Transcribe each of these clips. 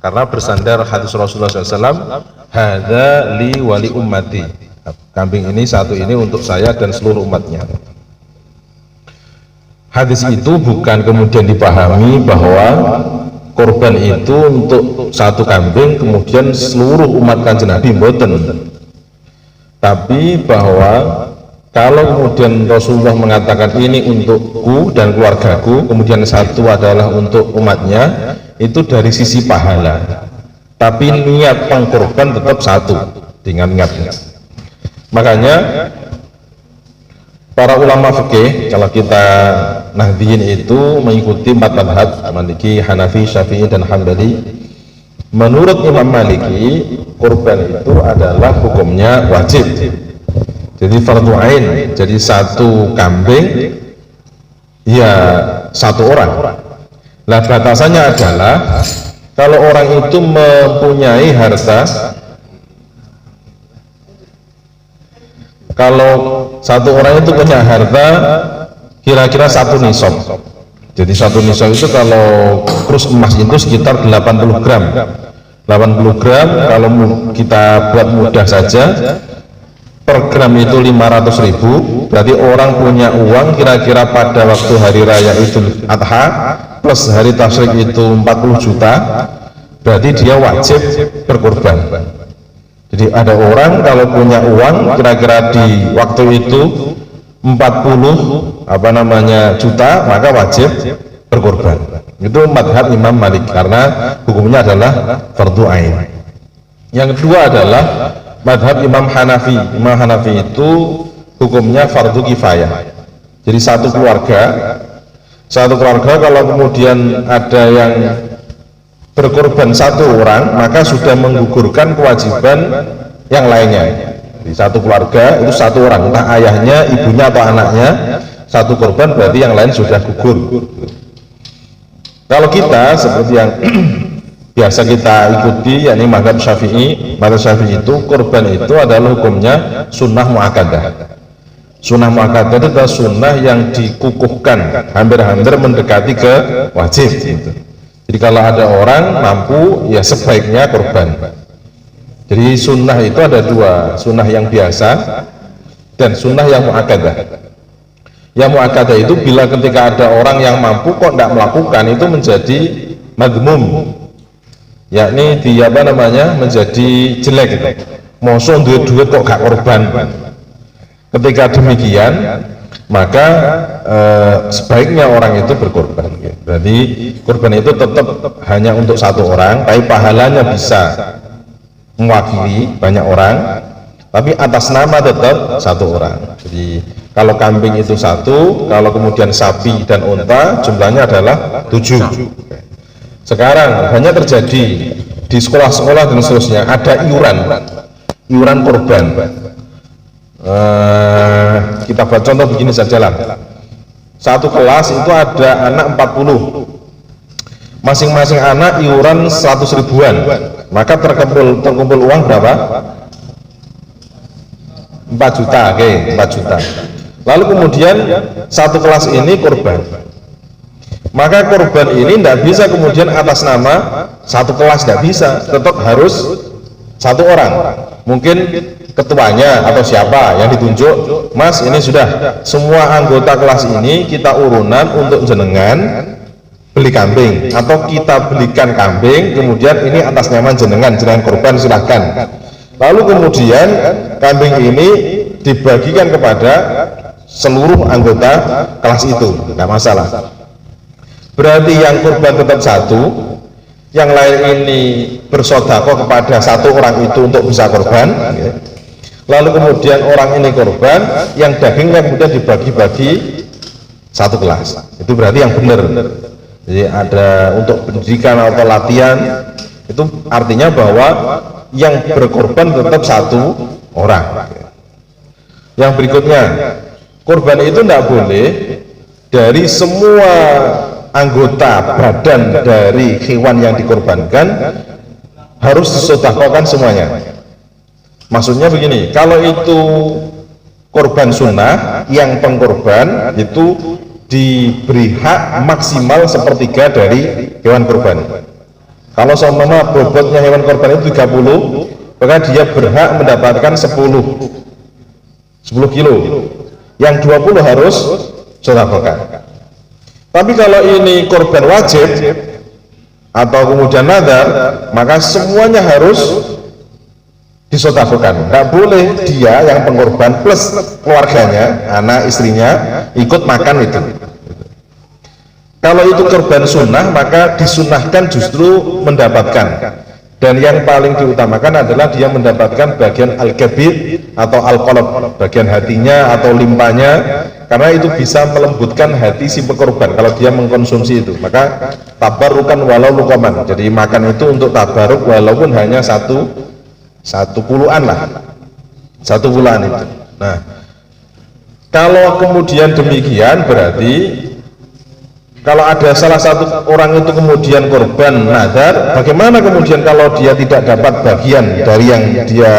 karena bersandar hadis Rasulullah SAW, hadza li wali ummati, kambing ini satu ini untuk saya dan seluruh umatnya. Hadis itu bukan kemudian dipahami bahwa korban itu untuk satu kambing kemudian seluruh umat Kanjeng Nabi, mboten. Tapi bahwa kalau kemudian Rasulullah mengatakan ini untukku dan keluargaku, kemudian satu adalah untuk umatnya, itu dari sisi pahala. Tapi niat pengkorban tetap satu dengan niatnya. Makanya para ulama fikih, kalau kita Nahdiyin itu mengikuti empat madhab, Maliki, Hanafi, Syafi'i, dan Hambali. Menurut Imam Maliki, kurban itu adalah hukumnya wajib, jadi fardhu ain. Jadi satu kambing ya satu orang. Nah, batasannya adalah kalau orang itu mempunyai harta, kalau satu orang itu punya harta kira-kira satu nisab. Jadi satu nisab itu kalau terus emas itu sekitar 80 gram. 80 gram kalau kita buat mudah saja, per gram itu 500.000. Berarti orang punya uang kira-kira pada waktu hari raya Idul Adha plus hari tasyrik itu 40 juta. Berarti dia wajib berkorban. Jadi ada orang kalau punya uang kira-kira di waktu itu 40 juta, maka wajib berkorban. Itu madhab Imam Malik karena hukumnya adalah fardhu ain. Yang kedua adalah madhab Imam Hanafi. Imam Hanafi itu hukumnya fardhu kifayah. Jadi satu keluarga kalau kemudian ada yang berkorban satu orang, maka sudah menggugurkan kewajiban yang lainnya. Di satu keluarga itu satu orang, entah ayahnya, ibunya atau anaknya, satu korban berarti yang lain sudah gugur. Kalau kita seperti yang biasa kita ikuti, yakni mazhab Syafi'i, mazhab Syafi'i itu korban itu adalah hukumnya sunnah muakkadah. Sunnah muakkadah itu adalah sunnah yang dikukuhkan, hampir-hampir mendekati ke wajib. Jadi kalau ada orang mampu, ya sebaiknya korban. Jadi sunnah itu ada dua, sunnah yang biasa dan sunnah yang muakkadah. Yang muakkadah itu bila ketika ada orang yang mampu kok tidak melakukan, itu menjadi madmum, yakni menjadi jelek gitu. Mosok duit kok gak korban. Ketika demikian, maka sebaiknya orang itu berkorban. Berarti korban itu tetap hanya untuk satu orang, tapi pahalanya bisa mewakili banyak orang, tapi atas nama tetap satu orang. Jadi kalau kambing itu satu, kalau kemudian sapi dan unta jumlahnya adalah 7. Sekarang hanya terjadi di sekolah-sekolah dan seterusnya ada iuran korban. Kita buat contoh begini saja lah. Satu kelas itu ada anak 40, masing-masing anak iuran 100 ribuan, maka terkumpul uang berapa? 4 juta, oke, 4 juta. Lalu kemudian satu kelas ini korban, maka korban ini tidak bisa kemudian atas nama satu kelas, tidak bisa, tetap harus satu orang. Mungkin ketuanya atau siapa yang ditunjuk, Mas ini sudah semua anggota kelas ini kita urunan untuk jenengan beli kambing, atau kita belikan kambing, kemudian ini atas nama jenengan korban, silahkan. Lalu kemudian kambing ini dibagikan kepada seluruh anggota kelas itu, nggak masalah. Berarti yang korban tetap satu, yang lain ini bersedekah kepada satu orang itu untuk bisa korban. Lalu kemudian orang ini korban, yang dagingnya kemudian dibagi-bagi satu kelas. Itu berarti yang benar. Jadi ada untuk pendidikan atau latihan, itu artinya bahwa yang berkorban tetap satu orang. Yang berikutnya, korban itu tidak boleh dari semua anggota badan dari hewan yang dikorbankan harus disedekahkan semuanya. Maksudnya begini, kalau itu korban sunnah, yang pengkorban itu diberi hak maksimal sepertiga dari hewan korban. Kalau seumpama bobotnya hewan korban itu 30, maka dia berhak mendapatkan 10 kilo. Yang 20 harus sedekahkan. Tapi kalau ini korban wajib atau kemudian nadar, maka semuanya harus disedekahkan. Nggak boleh dia yang pengorban plus keluarganya, anak istrinya ikut makan itu. Kalau itu korban sunnah, maka disunahkan justru mendapatkan. Dan yang paling diutamakan adalah dia mendapatkan bagian al-kabid atau al-qalb, bagian hatinya atau limpahnya, karena itu bisa melembutkan hati si pekorban kalau dia mengkonsumsi itu. Maka tabarukan walau luqaman. Jadi makan itu untuk tabaruk walaupun hanya satu puluhan lah, 1 puluhan itu. Nah, kalau kemudian demikian berarti kalau ada salah satu orang itu kemudian korban nadar, bagaimana kemudian kalau dia tidak dapat bagian dari yang dia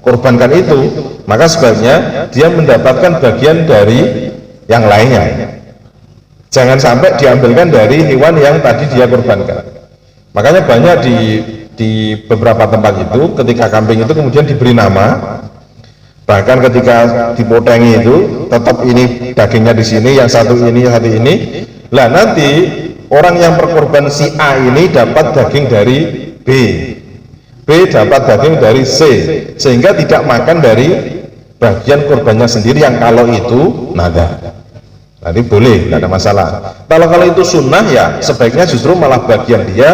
korbankan itu? Maka sebaiknya dia mendapatkan bagian dari yang lainnya. Jangan sampai diambilkan dari hewan yang tadi dia korbankan. Makanya banyak di beberapa tempat itu ketika kambing itu kemudian diberi nama, bahkan ketika dipotengi itu tetap ini dagingnya di sini, yang satu ini, yang satu ini. Lah nanti orang yang berkorban si A ini dapat daging dari B dapat daging dari C, sehingga tidak makan dari bagian korbannya sendiri yang kalau itu nadar. Nanti boleh, tidak ada masalah. Kalau itu sunnah ya sebaiknya justru malah bagian dia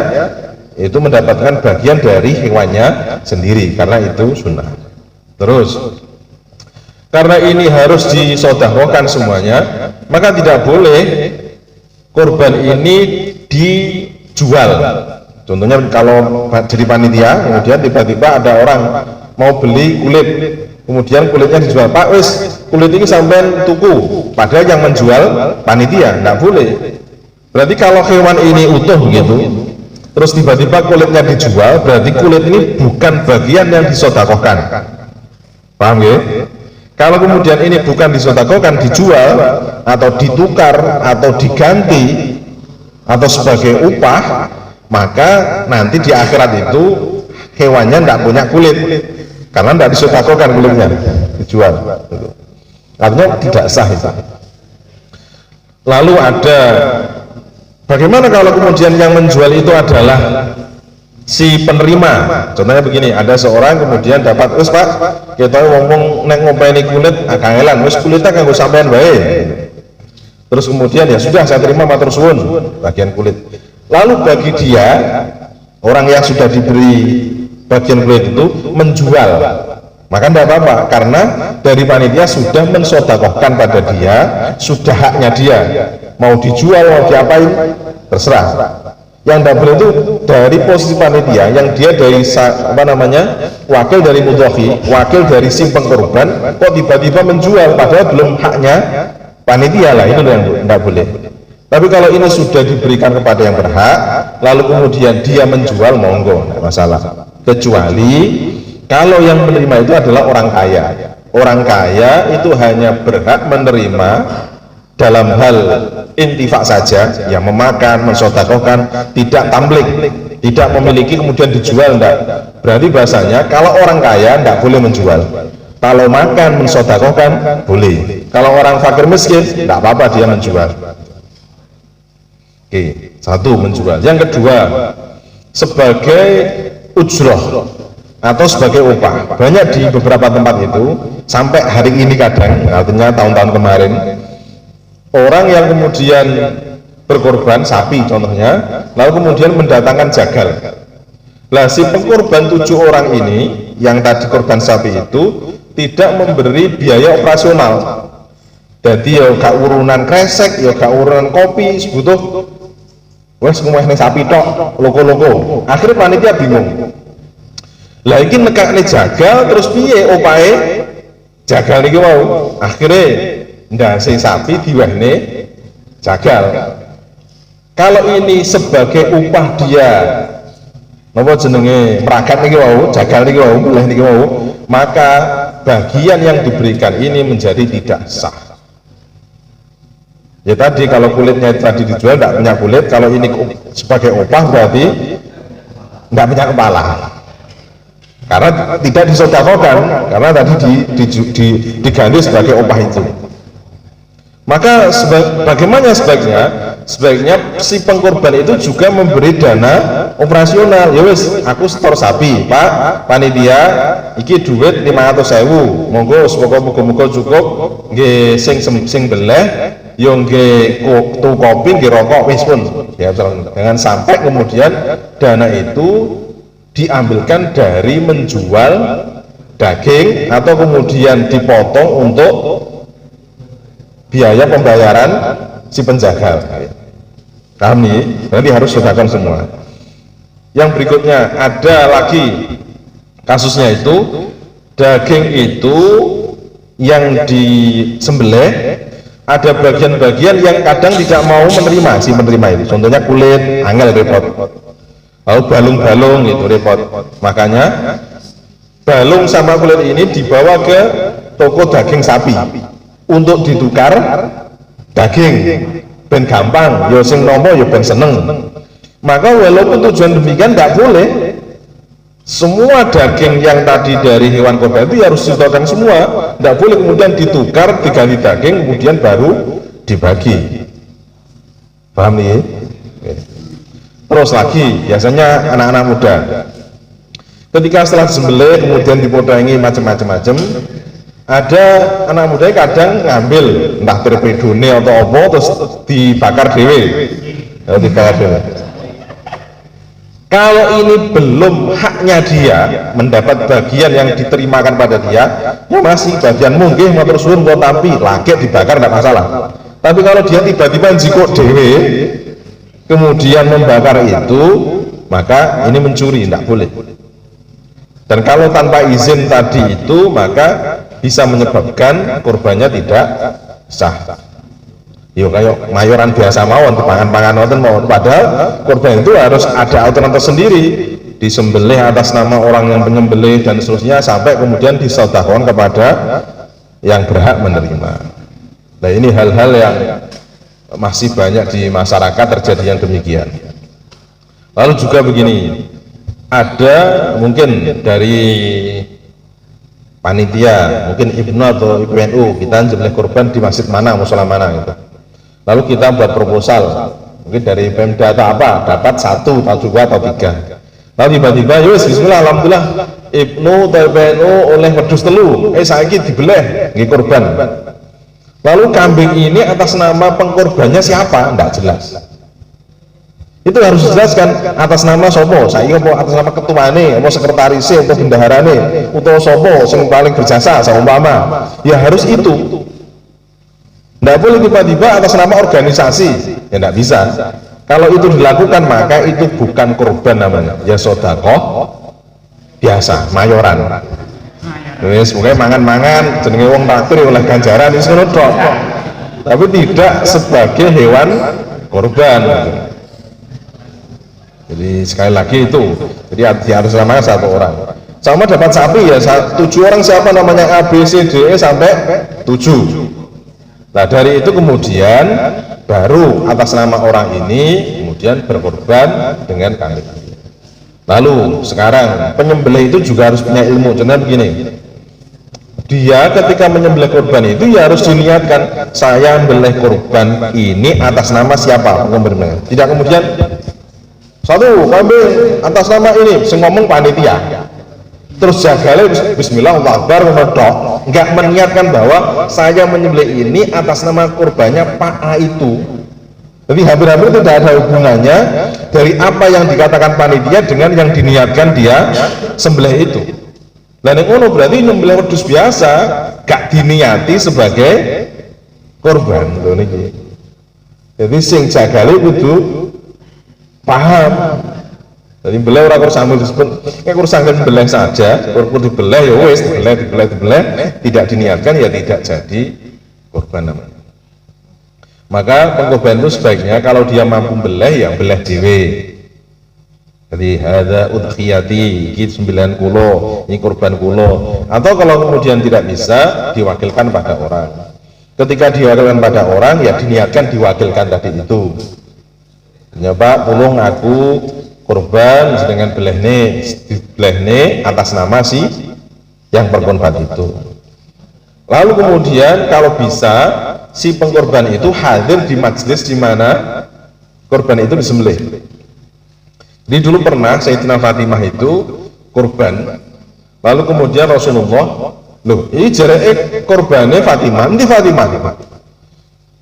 itu mendapatkan bagian dari hewannya sendiri karena itu sunnah. Terus karena ini harus disedekahkan semuanya, maka tidak boleh korban ini dijual. Contohnya kalau jadi panitia kemudian tiba-tiba ada orang mau beli kulit, kemudian kulitnya dijual, Pak wis kulit ini sampai tuku, padahal yang menjual panitia, tidak boleh. Berarti kalau hewan ini utuh gitu terus tiba-tiba kulitnya dijual, berarti kulit ini bukan bagian yang disedekahkan. Paham ya? Kalau kemudian ini bukan disedekahkan, dijual atau ditukar atau diganti atau sebagai upah, maka nanti di akhirat itu hewannya tidak punya kulit karena tidak disedekahkan kulitnya, dijual. Artinya tidak sah itu. Lalu ada bagaimana kalau kemudian yang menjual itu adalah si penerima? Contohnya begini, ada seorang kemudian dapat, wis Pak, kita ngomong nek ngopeni kulit kangelan, wis kulitnya kanggo sampean bae. Terus kemudian ya sudah saya terima matur suwun bagian kulit. Lalu bagi dia orang yang sudah diberi bagian kulit itu menjual, maka tidak apa-apa karena dari panitia sudah mensedekahkan pada dia, sudah haknya dia. Mau dijual mau diapain terserah. Yang tidak boleh itu dari posisi panitia yang dia dari wakil dari mudhohi, wakil dari si pengkorban, kok tiba-tiba menjual padahal belum haknya panitia, lah itu yang tidak boleh. Tapi kalau ini sudah diberikan kepada yang berhak lalu kemudian dia menjual, monggo, tidak masalah, kecuali kalau yang menerima itu adalah orang kaya. Orang kaya itu hanya berhak menerima dalam hal intifak saja, yang memakan, mensedekahkan, tidak tamlik, tidak memiliki kemudian dijual, enggak. Berarti bahasanya kalau orang kaya enggak boleh menjual, kalau makan mensedekahkan boleh, kalau orang fakir miskin enggak apa-apa dia menjual. Oke, satu menjual. Yang kedua sebagai ujroh atau sebagai upah. Banyak di beberapa tempat itu sampai hari ini kadang, artinya tahun-tahun kemarin, orang yang kemudian berkorban sapi contohnya, lalu kemudian mendatangkan jagal. Lah si pengkorban 7 orang ini yang tadi korban sapi itu tidak memberi biaya operasional. Jadi ya gak urunan kresek, ya gak urunan kopi, sebutuh wes ngomong sapi tok, loko-loko. Akhirnya panitia bingung. Lah iki nekakne jagal terus piye opahe jagal niki mau? Akhirnya ndase sapi diwehne jagal. Kalau ini sebagai upah dia napa jenenge meragat niki wau, jagal niki wau, boleh niki wau, maka bagian yang diberikan ini menjadi tidak sah. Ya tadi kalau kulitnya tadi dijual tidak punya kulit, kalau ini sebagai upah berarti nggak punya kepala, karena tidak disedekahkan, karena tadi diganti sebagai upah itu. Maka bagaimana sebaiknya? Sebaiknya si pengkorban itu juga memberi dana operasional. Ya wis, aku setor sapi, Pak, panitia iki duit 500.000, monggo muga-muga cukup nggih sing beleh yo nggih kopi nggih rokok wis pun. Ya, jangan sampai kemudian dana itu diambilkan dari menjual daging atau kemudian dipotong untuk biaya pembayaran si penjaga. Paham nih? Berarti harus sedekahkan semua. Yang berikutnya ada lagi kasusnya itu daging itu yang disembelih ada bagian-bagian yang kadang tidak mau menerima si penerima itu. Contohnya kulit, angel repot. Lalu balung-balung itu repot. Makanya balung sama kulit ini dibawa ke toko daging sapi untuk ditukar daging ben gampang, ya sing nomo ya ben seneng. Maka walaupun tujuan demikian tidak boleh semua daging yang tadi dari hewan korban itu harus disetorkan semua, tidak boleh kemudian ditukar diganti daging kemudian baru dibagi. Paham nih? Terus lagi biasanya anak-anak muda ketika setelah disembelih kemudian dipotongi macam-macam, ada anak muda kadang ngambil entah terpedone atau apa terus dibakar dewe. Kalau ini belum haknya dia mendapat bagian yang diterimakan pada dia, ya masih bagian mungkin motor suwun kok tampi lagi dibakar tidak masalah. Tapi kalau dia tiba-tiba jikok dewe kemudian membakar itu, maka ini mencuri, tidak boleh. Dan kalau tanpa izin tadi itu, maka bisa menyebabkan korbannya tidak sah. Yo kayak mayoran biasa mawon dipangan-pangan wonten mawon, padahal korban itu harus ada aturan tersendiri, disembelih atas nama orang yang penyembelih dan seterusnya sampai kemudian disedekahkan kepada yang berhak menerima. Nah, ini hal-hal yang masih banyak di masyarakat terjadi yang demikian. Lalu juga begini, ada mungkin dari panitia, mungkin IPNU atau IPNU, kita nyembelih korban di masjid mana, musola mana gitu. Lalu kita buat proposal, mungkin dari Pemda atau apa, dapat 1 atau 2 atau 3. Lalu tiba-tiba, yus bismillah, alhamdulillah, IPNU atau IPNU oleh wedhus telu, saiki dibeleh nggih korban. Lalu kambing ini atas nama pengkorbannya siapa? Tidak jelas. Itu harus dijelaskan atas nama sopo, saya mau atas nama ketuane, mau sekretarisnya, atau bendaharane, atau sopo yang paling berjasa, seumpama. Ya harus itu. Tidak boleh tiba-tiba atas nama organisasi, ya tidak bisa. Kalau itu dilakukan maka itu bukan korban namanya, ya sedekah biasa, mayoran. Wis mungkin mangan-mangan jenenge wong takdir oleh ganjaran itu ngono tok. Tapi tidak sebagai hewan korban. Jadi sekali lagi itu, jadi harus samakan 1 orang. Sama dapat sapi ya 7 orang, siapa namanya A B C D E sampai 7. Nah dari itu kemudian baru atas nama orang ini kemudian berkorban dengan kambing. Lalu sekarang penyembelih itu juga harus punya ilmu. Contohnya begini, dia ketika menyembelih korban itu ya harus diniatkan, saya membelih korban ini atas nama siapa pengembelihnya. Tidak kemudian satu kambing atas nama ini, ngomong panitia. Terus jagale bismillah Allahu akbar ngedok, enggak meniatkan bahwa saya menyembelih ini atas nama korbannya Pak A itu. Jadi hampir-hampir tidak ada hubungannya dari apa yang dikatakan panitia dengan yang diniatkan dia sembelih itu. Dan yang ono berarti nyembelih wedhus biasa, gak diniati sebagai korban lho niki. Jadi sing jagale kudu paham. Jadi beleh orang kurang sambil disebut, kurang sambil beleh saja, kurang dibeleh ya wes, dibeleh, tidak diniatkan ya tidak jadi korban namanya. Maka pengkorban itu sebaiknya kalau dia mampu beleh ya beleh dewe. Jadi ada udhiyati, iki 9 kulo, ini korban kulo. Atau kalau kemudian tidak bisa diwakilkan pada orang. Ketika diwakilkan pada orang ya diniatkan diwakilkan tadi itu. Ya Pak, tolong aku korban dengan belehne atas nama si yang berkorban itu. Lalu kemudian kalau bisa si pengkorban itu hadir di majelis di mana korban itu disembelih. Jadi dulu pernah Sayyidatina Fatimah itu korban, lalu kemudian Rasulullah, loh ini jareke korbannya Fatimah, ini Fatimah.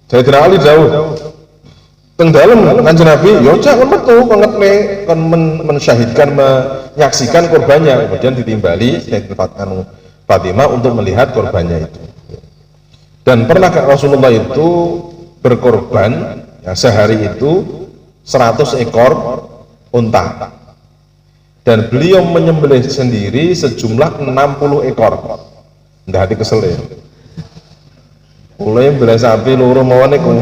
Sayyidina Ali jauh teng dalem Kanjeng Nabi, yo jangan metu kon mensyahidkan, menyaksikan korbannya, kemudian ditimbali Sayyidatina Fatimah untuk melihat korbannya itu. Dan pernah Rasulullah itu berkorban ya, sehari itu 100 ekor unta, dan beliau menyembelih sendiri sejumlah 60 ekor. Ndak hati kesel ya, mulai bela sapi loro mawon iku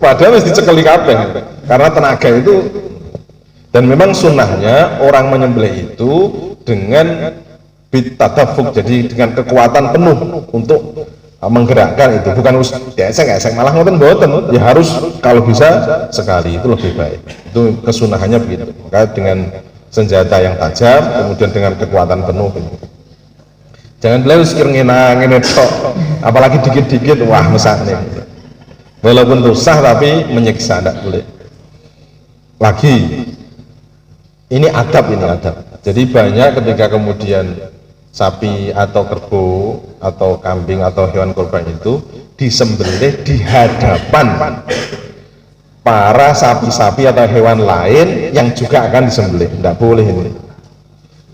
padahal mesti dicekeli kabeh karena tenaga itu. Dan memang sunnahnya orang menyembelih itu dengan bitadafuk, jadi dengan kekuatan penuh untuk menggerakkan itu, bukan harus esek malah ngoten mboten ya, harus kalau bisa sekali itu lebih baik. Itu kesunahannya begitu, maka dengan senjata yang tajam kemudian dengan kekuatan penuh. Jangan beliau sikir ngene tok, apalagi dikit-dikit wah mesakne, walaupun susah tapi menyiksa, tidak boleh. Lagi ini adab, jadi banyak ketika kemudian sapi atau kerbau atau kambing atau hewan kurban itu disembelih di hadapan para sapi-sapi atau hewan lain yang juga akan disembelih, tidak boleh ini.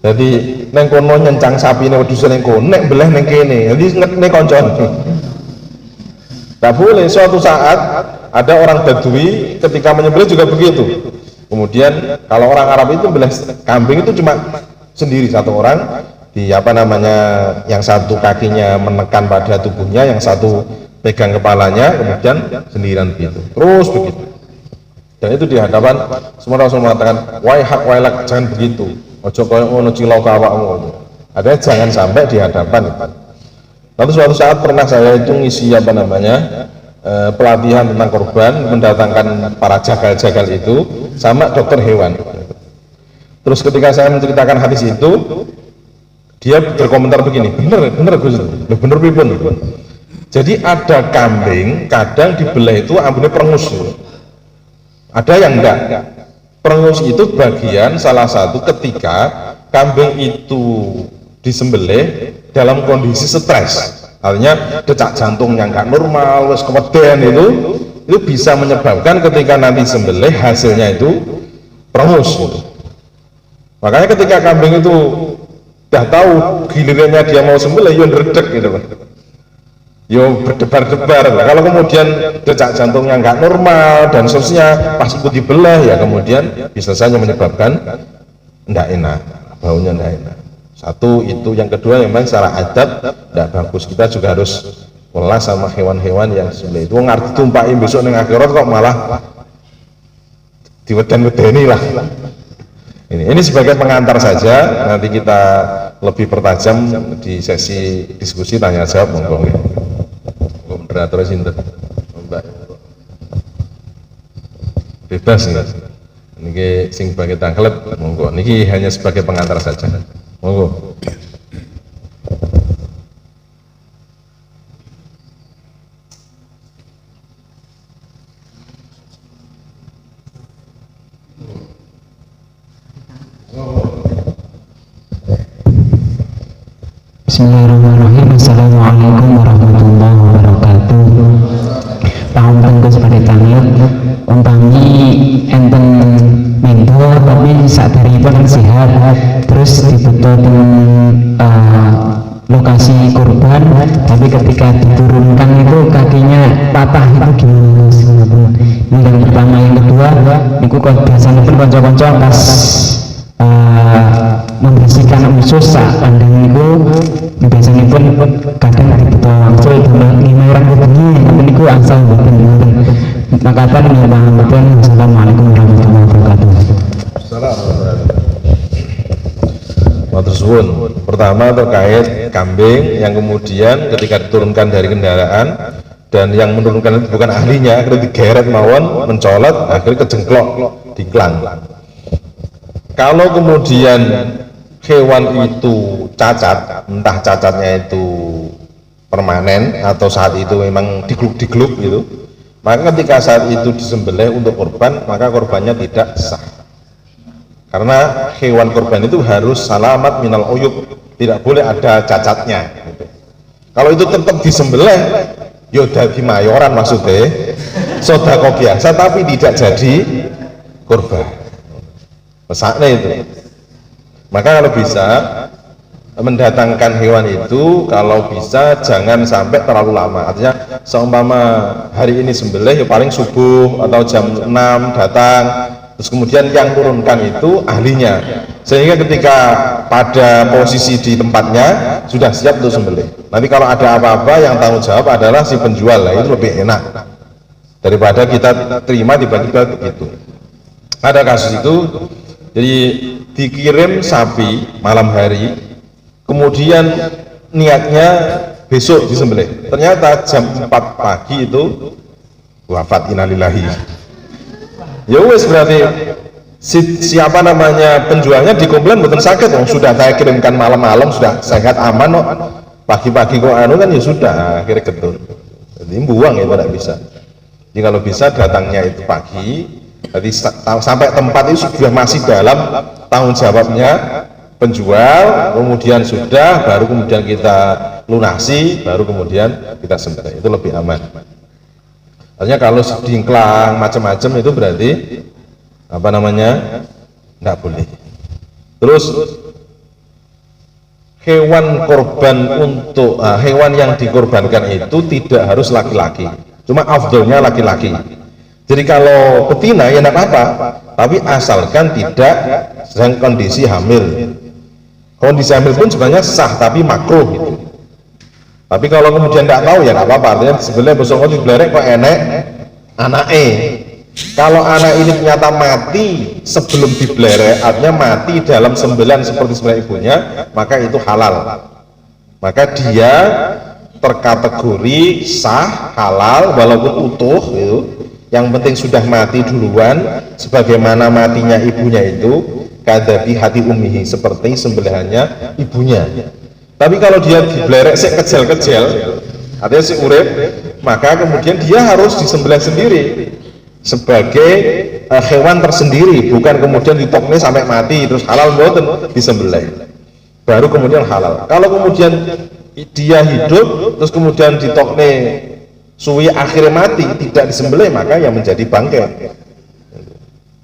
Jadi neng kono nyencang sapi ini wedhus neng kono, nek beleh neng kene, jadi ngetne koncon. Tidak boleh. Suatu saat ada orang Badui ketika menyembelih juga begitu. Kemudian kalau orang Arab itu beleh kambing itu cuma sendiri satu orang, di apa namanya, yang satu kakinya menekan pada tubuhnya, yang satu pegang kepalanya, kemudian sendirian begitu, terus begitu. Dan itu di hadapan semua. Rasul mengatakan waihak wailak, jangan begitu, ojo koyo ngono cilaka awakmu. Ada jangan sampai di hadapan. Lalu suatu saat pernah saya itu ngisi apa namanya pelatihan tentang korban, mendatangkan para jagal-jagal itu sama dokter hewan. Terus ketika saya menceritakan hadis itu, dia berkomentar begini, bener Gus, bener pripun. Jadi ada kambing kadang dibelah itu ambune perengus, ada yang enggak. Perengus itu bagian salah satu ketika kambing itu disembelih dalam kondisi stres, artinya detak jantung yang enggak normal, wis keweden, itu bisa menyebabkan ketika nanti sembelih hasilnya itu perengus. Makanya ketika kambing itu udah tahu gilirannya dia mau sembelih, yo ndredeg gitu kan, yo berdebar-debar. Kalau kemudian detak jantungnya nggak normal dan seterusnya pas ikut dibelah, ya kemudian bisa saja menyebabkan nggak enak, baunya nggak enak. Satu itu, yang kedua memang secara adab nggak bagus, kita juga harus welas sama hewan-hewan yang sembelih itu. Ngerti tumpahin besok neng akhirat kok malah diweden-wedeni lah. Ini sebagai pengantar saja, nanti kita lebih pertajam di sesi diskusi tanya jawab. Monggo. Moderator sinten? Mbak. Bebas nih. Niki sing sebagai tangklep, monggo. Niki hanya sebagai pengantar saja. Monggo. Bismillahirrahmanirrahim. Assalamualaikum warahmatullahi wabarakatuh. Pangapunten Gus pada tanglet, umpami enten mendo tapi saderengipun sehat, terus dibutuh lokasi korban, tapi ketika diturunkan itu kakinya patah, itu gimana? Ini yang pertama. Yang kedua, niku biasanya pun konco-konco pas membersihkan usus saat pandang itu biasanya pun kadang dibutuh waktu itu orang begini, tapi itu asal buatan makatan yang betul. Assalamualaikum warahmatullahi wabarakatuh. Assalamualaikum. Pertama terkait kambing yang kemudian ketika diturunkan dari kendaraan dan yang menurunkan itu bukan ahlinya, akhirnya digeret mawon, mencolot, akhirnya kejengklok, diklang. Kalau kemudian hewan itu cacat, entah cacatnya itu permanen atau saat itu memang digluk-digluk gitu, maka ketika saat itu disembelih untuk korban, maka korbannya tidak sah. Karena hewan korban itu harus salamat minal uyub, tidak boleh ada cacatnya gitu. Kalau itu tetap disembelih, ya dadi mayoran maksudnya, sodako biasa tapi tidak jadi korban. Pesaknya itu. Maka kalau bisa mendatangkan hewan itu, kalau bisa jangan sampai terlalu lama. Artinya seumpama hari ini sembelih ya paling subuh atau jam 6 datang, terus kemudian yang turunkan itu ahlinya, sehingga ketika pada posisi di tempatnya sudah siap untuk sembelih. Nanti kalau ada apa-apa yang tanggung jawab adalah si penjual, lah itu lebih enak daripada kita terima tiba-tiba begitu. Ada kasus itu, jadi dikirim sapi malam hari, kemudian niatnya besok disembelih, ternyata jam 4 pagi itu wafat, innalillahi. Ya wes, berarti siapa namanya penjualnya dikomplain betul sakit, sudah saya kirimkan malam-malam sudah sehat aman kok, pagi-pagi kok anu kan, ya sudah akhirnya getun, jadi buang ya tidak bisa. Jadi kalau bisa datangnya itu pagi, jadi sampai tempat itu sudah masih dalam tanggung jawabnya penjual, kemudian sudah, baru kemudian kita lunasi, baru kemudian kita sembelih, itu lebih aman. Artinya kalau dingklang macam-macam itu berarti apa namanya, tidak boleh. Terus hewan korban untuk hewan yang dikorbankan itu tidak harus laki-laki, cuma afdolnya laki-laki. Jadi kalau betina ya tidak apa-apa, tapi asalkan tidak sedang kondisi hamil. Kondisi hamil pun sebenarnya sah, tapi makruh gitu. Tapi kalau kemudian tidak tahu ya tidak apa-apa. Artinya sebenarnya besok diblerek kok enek anaknya. Kalau anak ini ternyata mati sebelum diblerek, artinya mati dalam sembelihan seperti sembelihan ibunya, maka itu halal. Maka dia terkategori sah, halal, walaupun utuh gitu. Yang penting sudah mati duluan, sebagaimana matinya ibunya itu kadabi hati umihi, seperti sembelihannya ibunya. Tapi kalau dia diblerek sik kecil-kecil, artinya si urip, maka kemudian dia harus disembelih sendiri sebagai hewan tersendiri, bukan kemudian ditokne sampai mati terus halal mboten disembelih, baru kemudian halal. Kalau kemudian dia hidup terus kemudian ditokne suwi akhirnya mati tidak disembelih, maka yang menjadi bangkai.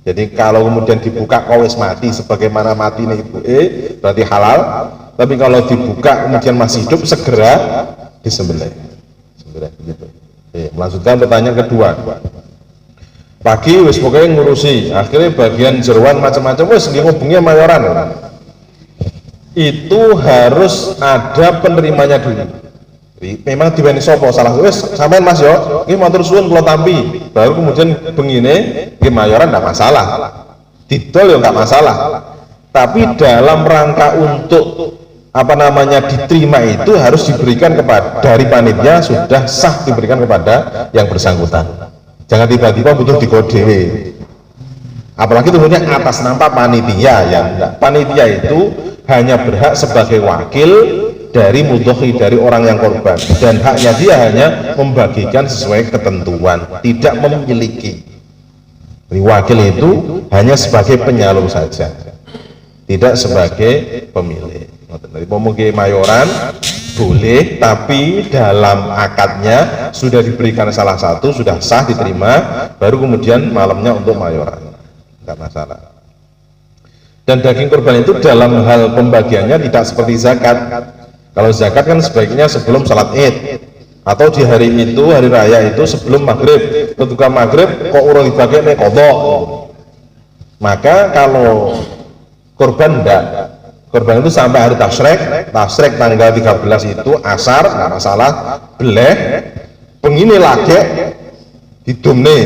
Jadi kalau kemudian dibuka kawis mati sebagaimana mati ini ibu berarti halal, tapi kalau dibuka kemudian masih hidup segera disembelih. Gitu. Melanjutkan pertanyaan kedua. Pagi wis pokoknya ngurusi, akhirnya bagian jeruan macam-macam wis ngubungnya mayoran. Itu harus ada penerimanya dulu. Jadi, memang diweni sopo salah wis sampean Mas yo, iki matur suwun kula tampi. Baru kemudian bengine nggih mayoran enggak masalah. Didol ya enggak masalah. Tapi dalam rangka untuk apa namanya diterima itu harus diberikan kepada dari panitia, sudah sah diberikan kepada yang bersangkutan. Jangan tiba-tiba butuh dikodewe. Apalagi tentunya atas nama panitia ya. Panitia itu hanya berhak sebagai wakil dari mudhohi, dari orang yang korban, dan haknya dia hanya membagikan sesuai ketentuan, tidak memiliki. Jadi wakil itu hanya sebagai penyalur saja, tidak sebagai pemilik. Dari pemugi mayoran boleh, tapi dalam akadnya sudah diberikan salah satu, sudah sah diterima, baru kemudian malamnya untuk mayoran, tidak masalah. Dan daging kurban itu dalam hal pembagiannya tidak seperti zakat. Kalau zakat kan sebaiknya sebelum salat Id, atau di hari itu, hari raya itu sebelum maghrib. Ketika maghrib kok urung dibagi nih kodok. Maka kalau kurban enggak, kurban itu sampai hari tasrek tanggal 13 itu asar, nggak masalah, beleh pengini lagi hidumne,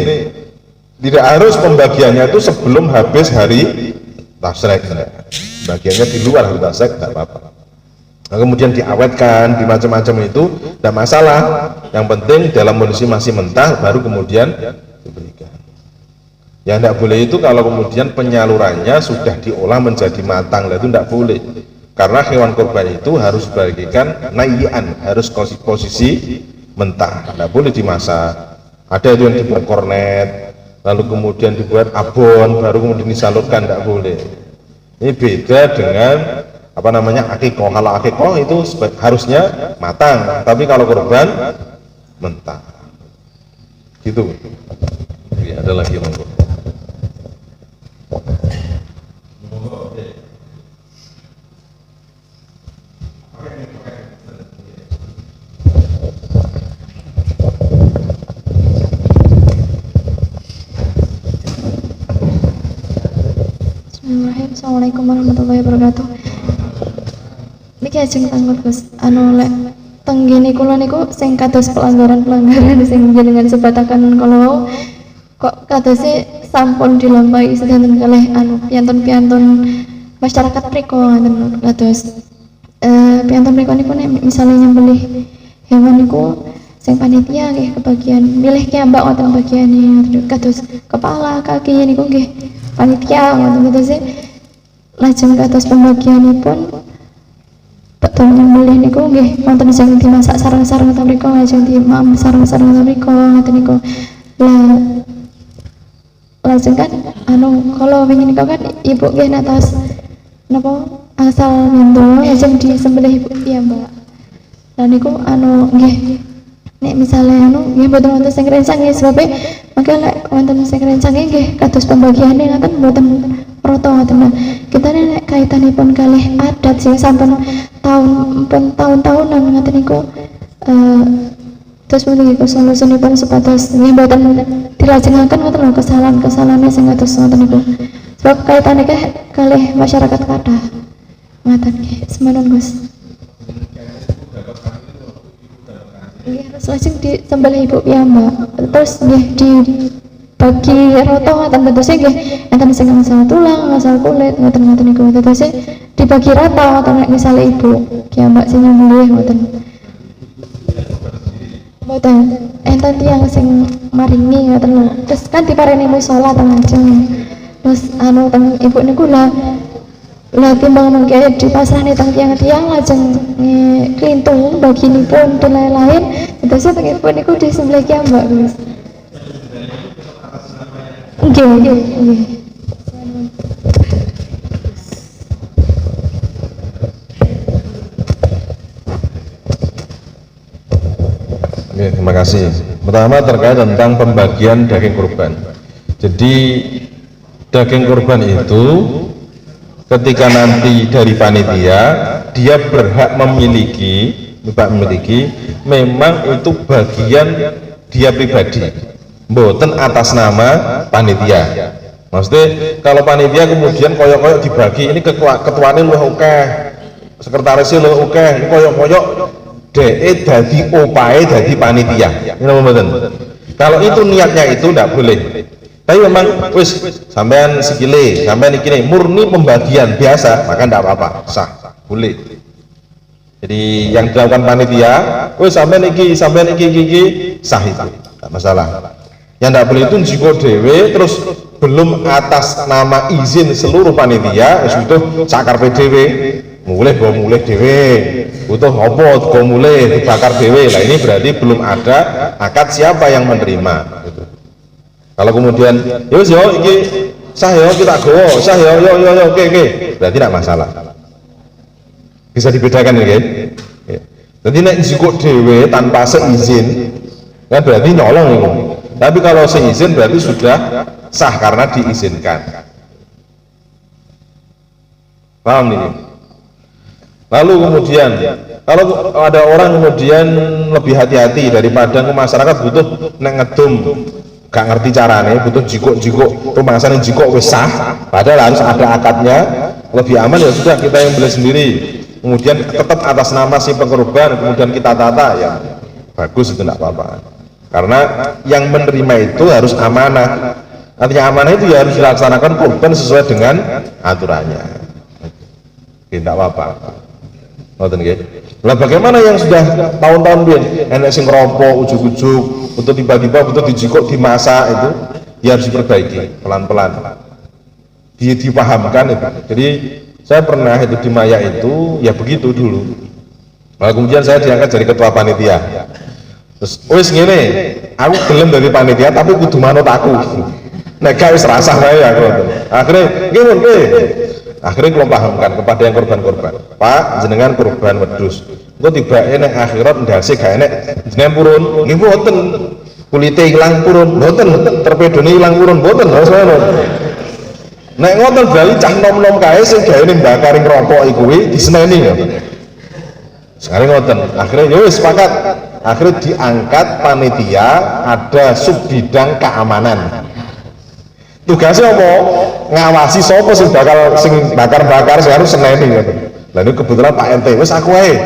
tidak harus pembagiannya itu sebelum habis hari tasrek, bagiannya di luar hari tasrek nggak apa-apa. Nah, kemudian diawetkan di macam-macam itu tidak masalah, yang penting dalam kondisi masih mentah baru kemudian diberikan. Yang tidak boleh itu kalau kemudian penyalurannya sudah diolah menjadi matang, lah itu tidak boleh. Karena hewan kurban itu harus bagikan nayian, harus posisi mentah, tidak boleh dimasak. Ada itu yang dibuat kornet, lalu kemudian dibuat abon, baru kemudian disalurkan, tidak boleh. Ini beda dengan apa namanya akikoh. Kalau akikoh itu harusnya matang, tapi kalau kurban mentah. Gitu. Ya, ada lagi monggo. Bismillahirrahmanirrahim. Assalamualaikum warahmatullahi wabarakatuh. Niki ajeng tanglet Gus. Lek tenggene kula niku sing kados pelanggaran sing jenengan sebataken kala kok kadose sampun dilampahi sedanten kalih piantun-piantun masyarakat mriku ngoten kados piantun mriku niku nek misale nyembelih hewan niku sing panitia nggih kebagian milih kiambak wonten bagiane kados kepala kaki niku nggih panitia ngoten kados lajeng kados pembagianipun betul nyembelih niku nggih wonten sing dimasak sareng-sareng ta mriku lajeng dimaem sareng-sareng ta mriku ngoten niku. Lajeng kan kalau wingi niku kan ibu nggih natas napa asal mendo lajeng disembelih ibu iya Mbak. Lah niku nggih nek misale nggih boten wonten sing rencang nggih sebab mangke lek wonten sing rencang nggih kados pembagiane ngaten boten rata ngoten. Kita nek kaitanipun kalih adat sing sampun tahun-tahunan ngaten niku terus menika solusiipun supados nggih boten dilajengaken ngoten lho kesalahan-kesalahan sing kados ngoten niku. Sebab kaitane kalih masyarakat kathah. Ngoten nggih, semono Gus. Nggih harus lajeng disembelih ibu piyambak. Terus nggih dibagi rata ngoten terus nggih enten sing asal tulang, asal kulit ngoten-ngoten niku. Terus dibagi rata ngoten nek misale ibu piyambak sing nyembelih ngoten. Boten enten tiyang sing maringi ngoten lho. Terus kan dipareni musala teng ajeng. Terus teng ibu niku lah timbang mengke dipasrahne teng tiyang-tiyang lajeng klintung baginipun dan lain-lain. Terus teng ibu niku disembelih kiambak Gus. Nggih. Oke, terima kasih. Pertama terkait tentang pembagian daging kurban. Jadi daging kurban itu ketika nanti dari panitia dia berhak memiliki memang itu bagian dia pribadi, mboten atas nama panitia. Maksudnya kalau panitia kemudian koyok-koyok dibagi, ini ketuanya lu oke, sekretarisnya lu oke, koyok-koyok DE dadi opae dadi panitia. Ini mboten. Kalau itu niatnya itu tidak boleh. Tapi memang wis sampean sikile, sampean iki murni pembagian biasa, maka tidak apa-apa, sah, boleh. Jadi yang dilakukan panitia, wis sampean iki sah itu, tidak masalah. Yang tidak boleh itu jiko dewe terus belum atas nama izin seluruh panitia, sudah sakar PDW. Mulai dewe butuh apa kok mulai dibakar dewe lah, ini berarti belum ada akad siapa yang menerima gitu. Kalau kemudian yo iki sah yo kita gowo sah yo oke berarti tidak masalah, bisa dibedakan ya kan. Jadi nek jiko dewe tanpa seizin kan berarti nyolong itu. Tapi kalau seizin berarti sudah sah karena diizinkan. Paham nih? Lalu kemudian kalau ada orang kemudian lebih hati-hati daripada ke masyarakat butuh nek ngedum gak ngerti caranya, butuh jiko pemasangan jiko wis sah padahal harus ada akadnya, lebih aman ya sudah kita yang beli sendiri, kemudian tetap atas nama si pengkorban kemudian kita tata, ya bagus, itu tidak apa-apa, karena yang menerima itu harus amanah. Artinya amanah itu ya harus dilaksanakan kurban sesuai dengan aturannya, tidak apa-apa. Nah, bagaimana yang sudah tahun-tahun biar enak sing ngerokok ujuk-ujuk, untuk tiba-tiba betul dijikok dimasak itu, dia harus diperbaiki pelan-pelan, dipahamkan itu. Jadi saya pernah itu di Maya itu ya begitu dulu. Lalu kemudian saya diangkat jadi ketua panitia. Terus wis ngene, aku gelem dari panitia tapi kudu manut aku. Nek gak wis rasah wae aku. Akhirnya nggih nggih. Akhirnya kalau pahamkan kepada yang korban-korban, Pak jenengan korban wedhus. Engko tibake nek akhirat ndase gak enek jenengan purun. Nggih mboten. Kulite ilang purun, mboten. Torpedone ilang purun, mboten. Ngono. Nek ngoten bali cah nom-nom kae sing gawe mbakar rokok iku kuwi diseneni ya. Sekarang ngoten, akhirnya ya wis sepakat. Akhirnya diangkat panitia, ada subbidang keamanan. Tugasnya apa? Ngawasi sapa sing bakar-bakar sing harus seneni ngoten. Lah ini kebetulan Pak RT wis aku wae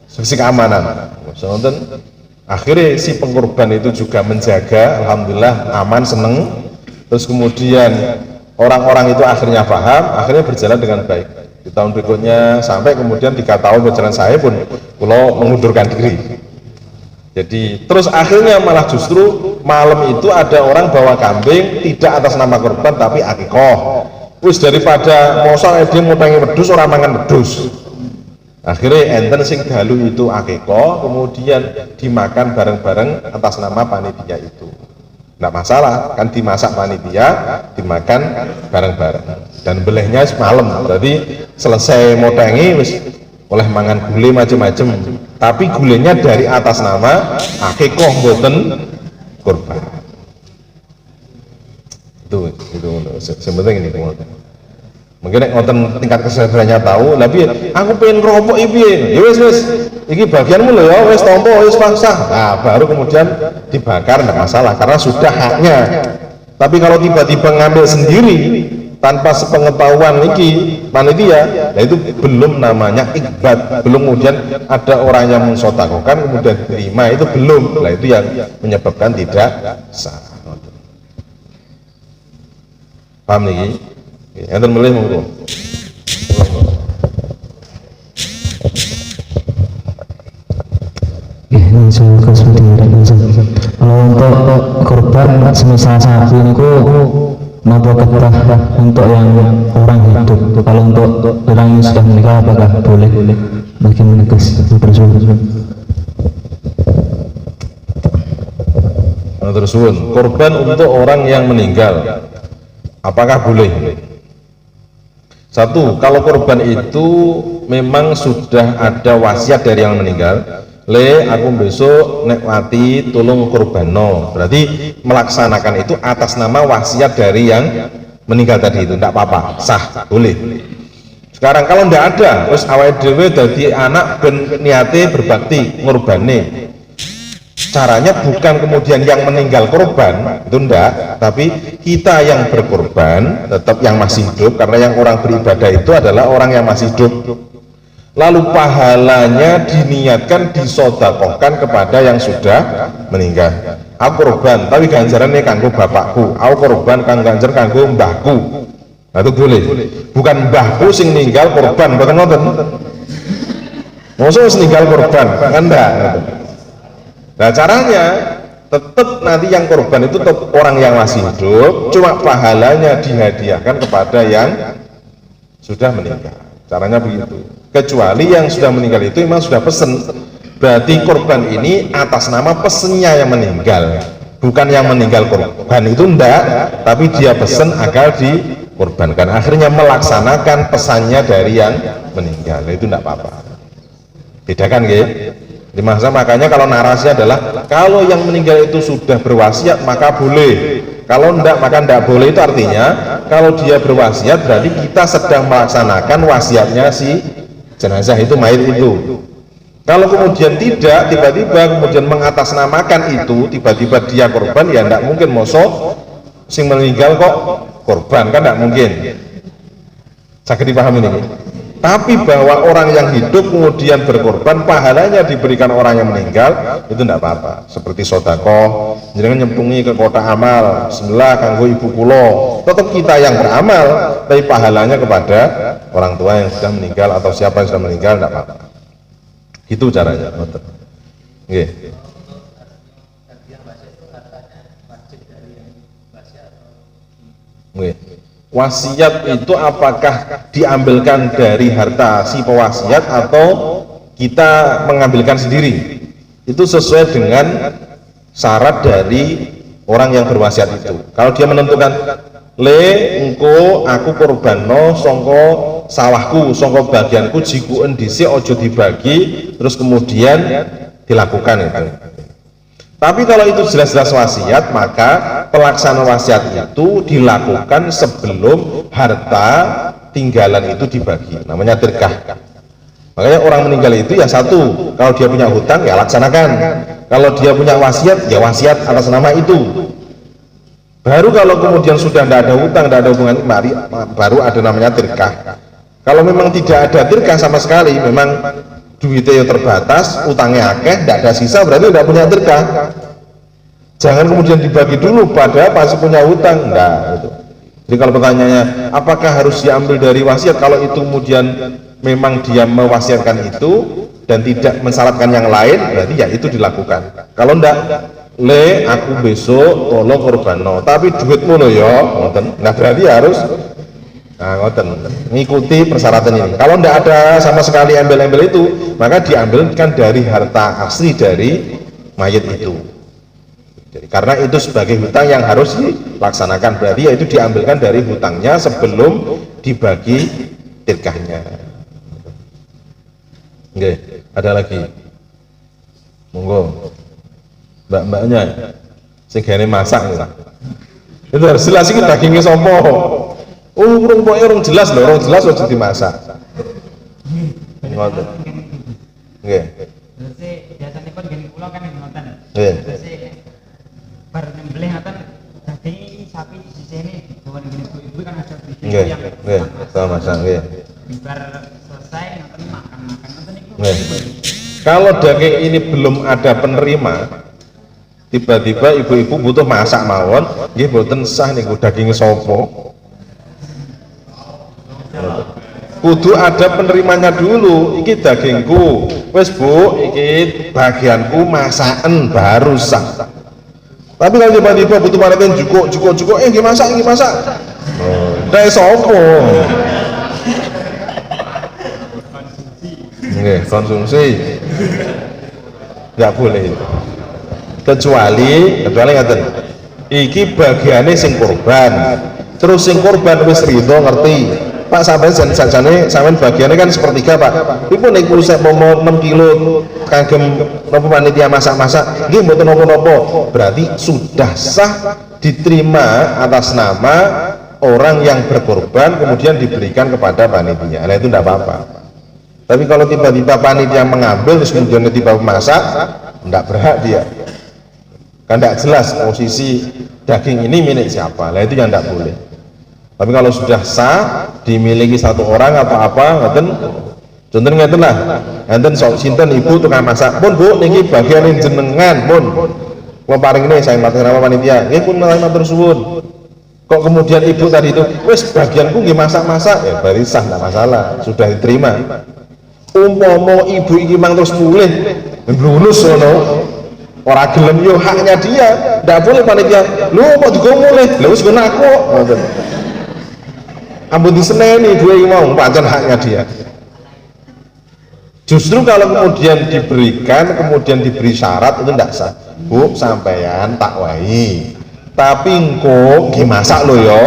sing keamanan. Ngoten. Akhirnya si pengkorban itu juga menjaga, alhamdulillah aman, seneng. Terus kemudian orang-orang itu akhirnya paham, akhirnya berjalan dengan baik. Di tahun berikutnya sampai kemudian 3 tahun berjalan saya pun pulau mengundurkan diri. Jadi terus akhirnya malah justru malam itu ada orang bawa kambing tidak atas nama korban tapi akikoh. Wis daripada mosok dia ngutangi wedhus orang mangan wedhus. Akhirnya enten sing dalu itu akikoh kemudian dimakan bareng-bareng atas nama panitia itu. Nggak masalah, kan dimasak panitia, dimakan bareng-bareng. Dan belehnya semalam, jadi selesai motengi wis oleh mangan gule macam-macam, tapi gulenya dari atas nama akikoh boten korban. Itu sebenarnya ini mungkin ngoten tingkat kesadarannya tahu, tapi aku pengen rokok piye, ya wis iki bagianmu lho ya, wis tompo wis paksa. Nah baru kemudian dibakar, enggak masalah karena sudah haknya. Tapi kalau tiba-tiba ngambil sendiri tanpa sepengetahuan iki panitia, nah itu belum namanya ikbat, belum kemudian ada orang yang mensotakokan kemudian diterima, itu belum. Nah itu yang menyebabkan tidak sah. Paham nih? Yang termilih monggo. Kalau untuk korban semisal sapi itu mampu ketah untuk yang orang hidup. Kalau untuk orang yang sudah meninggal apakah boleh? Bagaimana terus korban untuk orang yang meninggal apakah boleh? Satu, kalau korban itu memang sudah ada wasiat dari yang meninggal, aku besok nek mati tolong korbano, berarti melaksanakan itu atas nama wasiat dari yang meninggal tadi itu, tidak apa-apa, sah, boleh. Sekarang kalau tidak ada, terus awake dhewe dadi anak ben niate berbakti ngorbane, caranya bukan kemudian yang meninggal korban, itu enggak, tapi kita yang berkorban tetap yang masih hidup, karena yang orang beribadah itu adalah orang yang masih hidup. Lalu pahalanya diniatkan disodakohkan kepada yang sudah meninggal. Aku korban, tapi ganjarannya kanggo bapakku. Aku korban, kang ganjar kanggo mbahku. Nah itu boleh. Bukan mbahku sing ninggal korban, bukan ngoten. Maksudnya meninggal korban, kan enggak. Nah caranya tetap nanti yang korban itu tetap orang yang masih hidup, cuma pahalanya dihadiahkan kepada yang sudah meninggal. Caranya begitu. Kecuali yang sudah meninggal itu memang sudah pesen, berarti korban ini atas nama pesennya yang meninggal, bukan yang meninggal korban itu enggak, tapi dia pesen agar dikorbankan, akhirnya melaksanakan pesannya dari yang meninggal, itu enggak apa-apa. Bedakan gitu. Makanya kalau narasi adalah kalau yang meninggal itu sudah berwasiat maka boleh, kalau enggak maka enggak boleh. Itu artinya kalau dia berwasiat berarti kita sedang melaksanakan wasiatnya si jenazah itu, mayit itu. Kalau kemudian tidak, tiba-tiba kemudian mengatasnamakan itu, tiba-tiba dia korban, ya enggak mungkin mosok sing meninggal kok korban, kan enggak mungkin. Sakit dipahami ini. Tapi bahwa orang yang hidup kemudian berkorban, pahalanya diberikan orang yang meninggal, itu tidak apa-apa. Seperti sodakoh, jangan nyempungi ke kota amal, bismillah kanggo ibu kulo, tetap kita yang beramal, tapi pahalanya kepada orang tua yang sudah meninggal atau siapa yang sudah meninggal, tidak apa-apa. Itu caranya. Nggih. Wasiat itu apakah diambilkan dari harta si pewasiat atau kita mengambilkan sendiri? Itu sesuai dengan syarat dari orang yang berwasiat itu. Kalau dia menentukan, le engko aku korbanno songko sawahku, songko bagianku jikuen dhisik ojo dibagi, terus kemudian dilakukan itu. Tapi kalau itu jelas-jelas wasiat, maka pelaksanaan wasiat itu dilakukan sebelum harta tinggalan itu dibagi. Namanya tirkah. Makanya orang meninggal itu ya satu, kalau dia punya hutang ya laksanakan. Kalau dia punya wasiat ya wasiat atas nama itu. Baru kalau kemudian sudah tidak ada hutang, tidak ada hubungan, baru ada namanya tirkah. Kalau memang tidak ada tirkah sama sekali, memang duitnya terbatas, utangnya akeh, tidak ada sisa, berarti tidak punya tirkah. Jangan kemudian dibagi dulu pada pasti punya hutang, enggak gitu. Jadi kalau pertanyaannya apakah harus diambil dari wasiat, kalau itu kemudian memang dia mewasiatkan itu dan tidak mensyaratkan yang lain, berarti ya itu dilakukan. Kalau enggak, le aku besok tolong korbanno, tapi duitmu lo ya, ngoten. Nah berarti harus ngoten, ngikuti persyaratan ini. Kalau tidak ada sama sekali embel-embel itu, maka diambilkan dari harta asli dari mayit itu. Jadi, karena itu sebagai hutang yang harus dilaksanakan, berarti ya itu diambilkan dari hutangnya sebelum dibagi tirkahnya. Oke, ada lagi. Monggo, mbak-mbaknya, segini masak. Itu harus jelas ini dagingnya sopo. Urung pokoknya orang jelas loh, orang jelas harus dimasak. Ngoten. Nggih. Terus biasanya kan gini kula kan ngoten. Nggih. Terus bar nyembelih ngoten daging sapi di sini dibawa gini ibu kan ada video Nggih. yang Nggih, sama masak nggih. bar selesai ngoten makan-makan ngoten niku. Nggih. Kalau daging ini belum ada penerima, tiba-tiba ibu-ibu butuh masak mawon, nggih boten sah niku daging sapa. Kudu ada penerimanya dulu, iki dagingku, wes bu, iki bagianku masakan baru sah. Tapi kalau tiba-tiba butuh panitia cukup, ini masak. Dari sopo? Nggih, konsumsi, nggak boleh. Kecuali ngaten, iki bagiannya sing korban, terus sing korban wis rido ngerti. Pak sampai sampean bagiannya kan sepertiga Pak. Ibu nek kula mau 6 kilo kagem napa panitia masak-masak, nggih mboten napa-napa. Berarti sudah sah diterima atas nama orang yang berkorban kemudian diberikan kepada panitia. Nah itu tidak apa-apa. Tapi kalau tiba-tiba panitia mengambil terus kemudian tiba masak, tidak berhak dia. Kan tidak jelas posisi daging ini milik siapa. Nah itu yang tidak boleh. Tapi kalau sudah sah dimiliki satu orang apa-apa, contohnya ngeten lah, ngeten sok sinten ibu tukang masak, pun bu, niki bagian jenengan pun, kalau paling ini saya matur nama panitia, nggih pun matur suwun. Kok kemudian ibu tadi itu, wes bagianku nggih masak-masak, ya berarti sah, tidak masalah, sudah diterima. Umpama ibu iki mang terus mulih, lulus ngono, ora gelem yo haknya dia, tidak boleh panitia, lu kok juga mulih, lu wis kena aku, ngoten. Ampun diseneni dua mau pancen haknya dia. Justru kalau kemudian diberikan, kemudian diberi syarat itu tidak sah. Bu, sampean tak wahi. Tapi engko dimasak lo yo.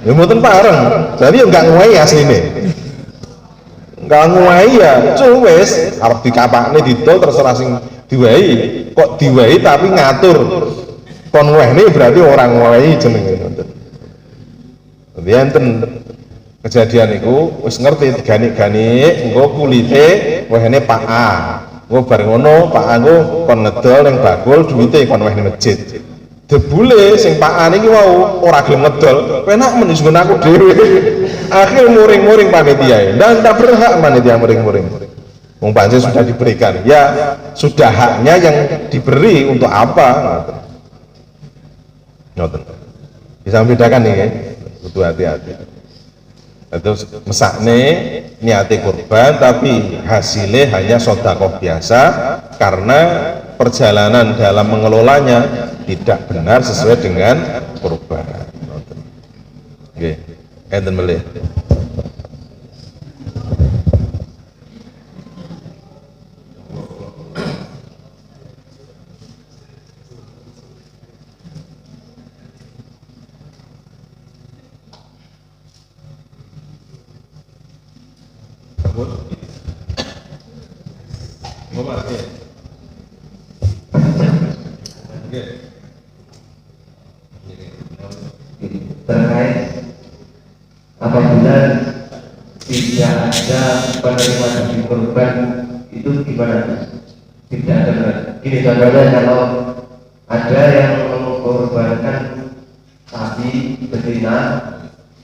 Ya mboten pareng. Jadi enggak nguwahi asline. Enggak nguwahi ya, wis arep dikapakne didol terserah sing diwehi. Kok diwehi tapi ngatur. Kon ngwehne berarti orang nguwahi jenenge ngoten. Enten kejadian itu wis ngerti ganik-ganik engko kulite wehne Pak A. Engko bareng ngono Pak A engko kon ngedol ning bakul duwite kon wehne masjid. Debule sing Pak A niki wau ora gelem ngedol, penak men nggon aku dhewe. Akhir muring-muring panitia. Dan tak berhak panitia muring-muring. Wong pancen sudah diberikan. Ya sudah haknya yang diberi untuk apa? Ngoten. Bisa membedakan nih ya. Kudu hati-hati. Terus mesakne niate kurban tapi hasilnya hanya sedekah biasa karena perjalanan dalam mengelolanya tidak benar sesuai dengan kurban. Oke, enten melih. Terkait apabila tidak ada penerima daging kurban itu gimana? Tidak ada. Gini contohnya, kalau ada yang mengorbankan sapi betina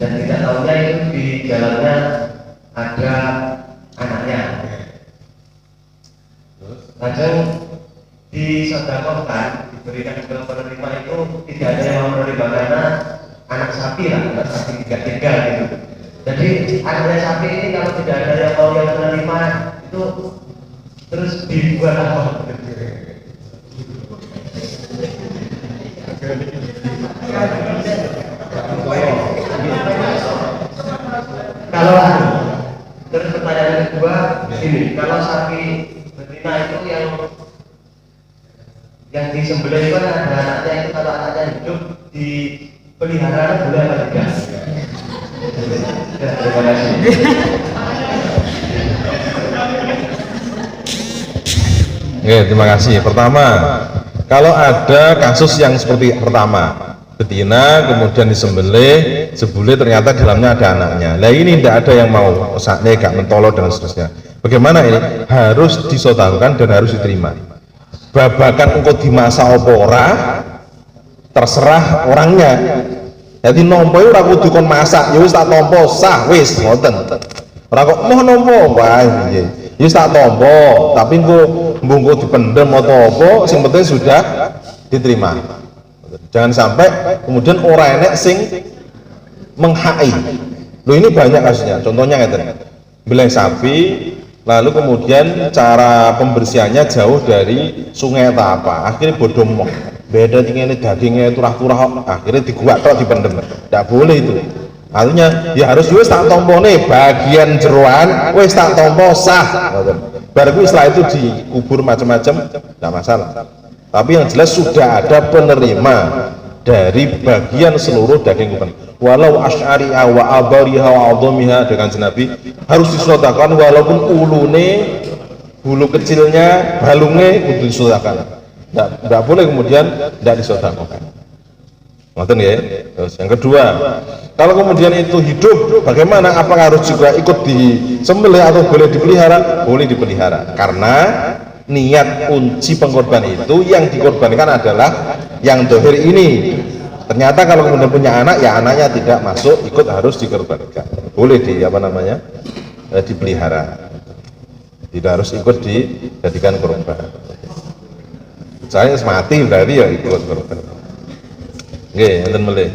dan tidak tahunya itu di jalannya ada anaknya, kadang disedekahkan, diberikan ke penerima itu tidak ada yang mau menerima karena anak sapi lah, anak sapi tiga gitu. Jadi anaknya sapi ini kalau tidak ada yang mau yang menerima itu terus dibuat apa? Kalau terus pertanyaan kedua ini, kalau sapi betina itu yang disembelih itu kan ada anaknya, itu kalau anaknya hidup di peliharaan boleh apa tidak? Ya, terima kasih. Oke, terima kasih. Pertama, kalau ada kasus yang seperti pertama, betina kemudian disembelih, sebelih ternyata di dalamnya ada anaknya. Nah ini tidak ada yang mau, saatnya gak mentolo dan seterusnya. Bagaimana ini? Harus disodakokan dan harus diterima. Babakan engkau di masa opora, terserah orangnya. Jadi nompo ora kudu kon masak, ya wis tak tompo sah wis ngoten. Ora kok mau nompo wae piye. Ya wis tak tompo, tapi engko dipendem atau apa, sing penting sudah diterima. Jangan sampai kemudian orang enek sing menghai. Loh ini banyak kasusnya. Contohnya ngeten. Belai sapi, lalu kemudian cara pembersihannya jauh dari sungai atau apa. Akhirnya bodoh mok. Beda tinggal dagingnya turah-turah, akhirnya diguak tok dipendem. Tidak boleh itu. Artinya ya harus wis tak tompo nih bagian jeroan, wis tak tompo sah. Baru setelah itu dikubur macam-macam, tidak masalah. Tapi yang jelas sudah ada penerima dari bagian seluruh daging kurban. Walau asy'ariha wa abariha wa adhamiha, dengan Nabi harus disedekahkan walaupun ulune, bulu kecilnya, balungnya kudu disedekahkan. Tidak boleh kemudian tidak disedekahkan. Ngoten ya. Terus yang kedua, kalau kemudian itu hidup, bagaimana? Apakah harus juga ikut disembelih atau boleh dipelihara? Boleh dipelihara. Karena niat kunci pengorban itu yang dikorbankan adalah yang dohir ini. Ternyata kalau kemudian punya anak, ya anaknya tidak masuk ikut harus dikorbankan. Boleh dipelihara. Tidak harus ikut dijadikan korban. Saya mati berarti ya ikut korban. Oke, enten melih.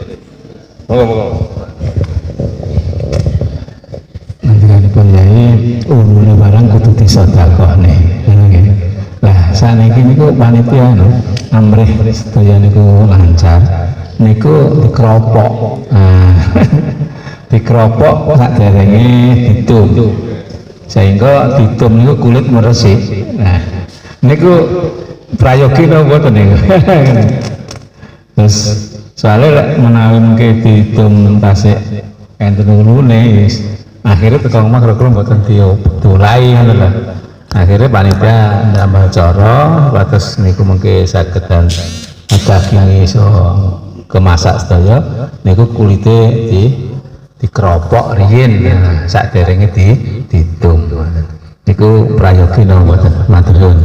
Monggo. Nanti kan Yai umumnya barang kudu disedekahne. Lah saniki niku panitia amrih sedaya niku lancar. Niku dikeropok. Dikeropok saderenge ditum. Sehingga ditum niku kulit meresik. Nah, niku prayogi napa mboten niku. Terus soalnya menawi mungkin ditum tasik enten ulune akhirnya tukang omah kira-kira mboten diolai ngono lho. Akhirnya panitia ndamel cara batas niku mungkin saged dan daging iso kemasak sedaya niku kulite dikeropok riyin saderenge ditum. Niku prayogi napa mboten? Matur nuwun.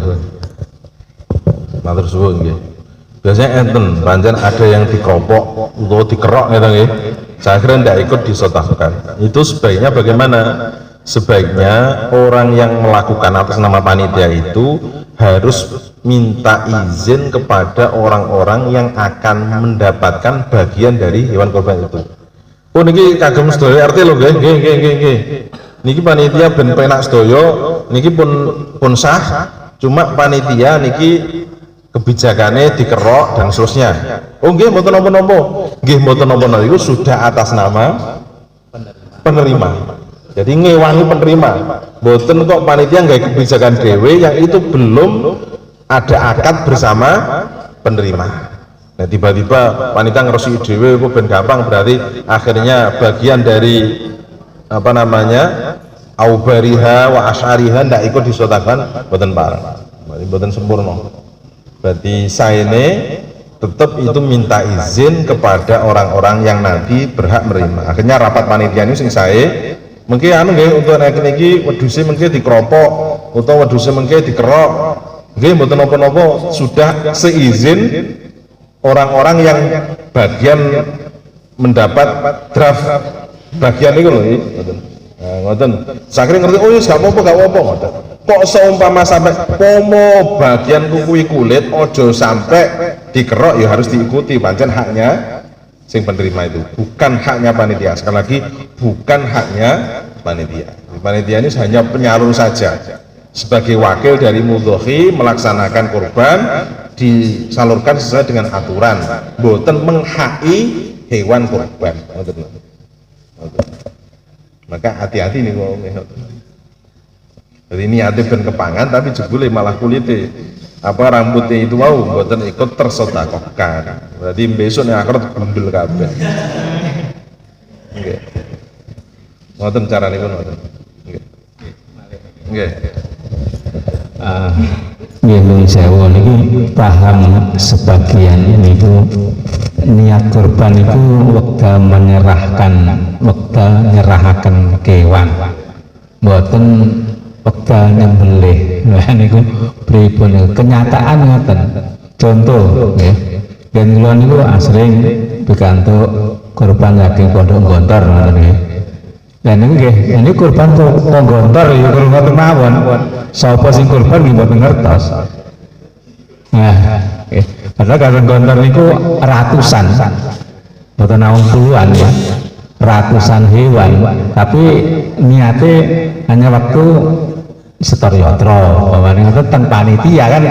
Matur suwun nggih. Biasanya enten pancen ada yang dikeropok atau dikerok gitu nggih. Saya kira tidak ikut disedekahkan. Itu sebaiknya bagaimana? Sebaiknya orang yang melakukan atas nama panitia itu harus minta izin kepada orang-orang yang akan mendapatkan bagian dari hewan korban itu. Oh niki kagem sedaya RT lho nggih. Niki panitia ben penak sedaya, niki pun sah, cuma panitia niki kebijakannya dikerok dan seterusnya. Oh nggih mboten napa-napa. Nggih mboten napa-napa itu sudah atas nama penerima. Jadi ngewangi penerima. Mboten kok panitia nggak kebijakan dewe yang itu belum ada akad bersama penerima. Nah tiba-tiba panitia ngerosi dewe kok ben gampang, berarti akhirnya bagian dari apa namanya aubariha wa asyariha ndak ikut disotakan mboten parah. Mboten sempurna. Berarti saya ini tetap itu minta izin kepada orang-orang yang nanti berhak menerima. Akhirnya rapat panitia ini sing saya mungkin anu nggih untuk nek niki wedhuse mungkin dikeropok utawa wedhuse mungkin dikerok. Nggih mboten napa-napa, sudah seizin orang-orang yang bagian mendapat draft bagian itu loh ngoten. Sakire ngerti oh ya gak apa-apa ngoten. Kok seumpama sampai pomo bagian kuku kulit ojo sampai dikerok ya harus diikuti, pancen haknya sing penerima itu, bukan haknya panitia. Sekali lagi bukan haknya panitia. Panitia ini hanya penyalur saja sebagai wakil dari mudhohi melaksanakan kurban, disalurkan sesuai dengan aturan, boten menghaki hewan kurban. Maka hati-hati nih kalau jadi niatnya ben kepangan tapi jebule malah kulite apa rambutnya itu mau boten ikut tersedekahkan. Berarti besok nih akhirat gembel kabeh. Nggih. Ngoten carane pun ngoten. Nggih. Nggih. Nggih nuwun sewu niki paham sebagian niku niat kurban itu wekdal nyerahaken kewan. Mboten wekdal nyembelih. Lah niku pripun kenyataan ngoten. Contoh nggih. Dan kula niku asring pikantuk kurban saking Pondok Gontor ngoten nggih. Lah niku nggih, ini kurban Pondok Gontor ya kurban mawon. Sapa sing kurban nggih mboten ngertos. Nah, nggih. Padahal kurban Gontor niku ratusan. Mboten naung puluhan ya. Ratusan hewan, tapi niatnya hanya waktu setor yotro, bahwa tentang panitia kan,